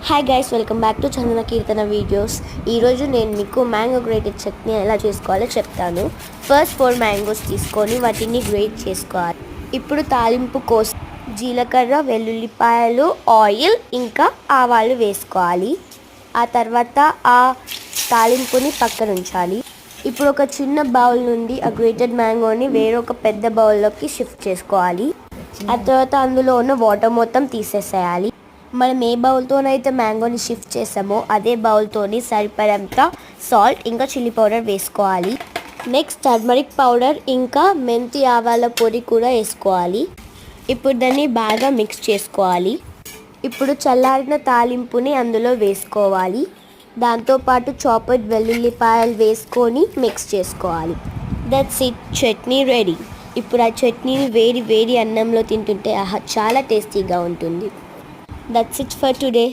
Hi guys, welcome back to Chandana Keerthana videos. ఈరోజు నేను మీకు మ్యాంగో గ్రేటెడ్ చట్నీ ఎలా చేసుకోవాలో చెప్తాను. ఫస్ట్ 4 మ్యాంగోస్ తీసుకొని వాటిని గ్రేట్ చేసుకోవాలి. ఇప్పుడు తాలింపు కోసం జీలకర్ర, వెల్లుల్లిపాయలు, ఆయిల్ ఇంకా ఆవాలు వేసుకోవాలి. ఆ తర్వాత ఆ తాలింపుని పక్కన ఉంచాలి. ఇప్పుడు ఒక చిన్న బౌల్ నుండి ఆ గ్రేటెడ్ మ్యాంగోని వేరొక పెద్ద బౌల్లోకి షిఫ్ట్ చేసుకోవాలి. ఆ తర్వాత అందులో ఉన్న వాటర్ మొత్తం తీసేసేయాలి. మనం ఏ బౌల్తోనైతే మ్యాంగోని షిఫ్ట్ చేసామో అదే బౌల్తోని సరిపడంత సాల్ట్ ఇంకా చిల్లీ పౌడర్ వేసుకోవాలి. నెక్స్ట్ టర్మరిక్ పౌడర్ ఇంకా మెంతి ఆవాల పొడి కూడా వేసుకోవాలి. ఇప్పుడు దాన్ని బాగా మిక్స్ చేసుకోవాలి. ఇప్పుడు చల్లారిన తాలింపుని అందులో వేసుకోవాలి. దాంతోపాటు చాపర్డ్ వెల్లుల్లిపాయలు వేసుకొని మిక్స్ చేసుకోవాలి. That's it, chutney ready. ఇప్పుడు ఆ చట్నీని వేడి వేడి అన్నంలో తింటుంటే చాలా టేస్టీగా ఉంటుంది. That's it for today.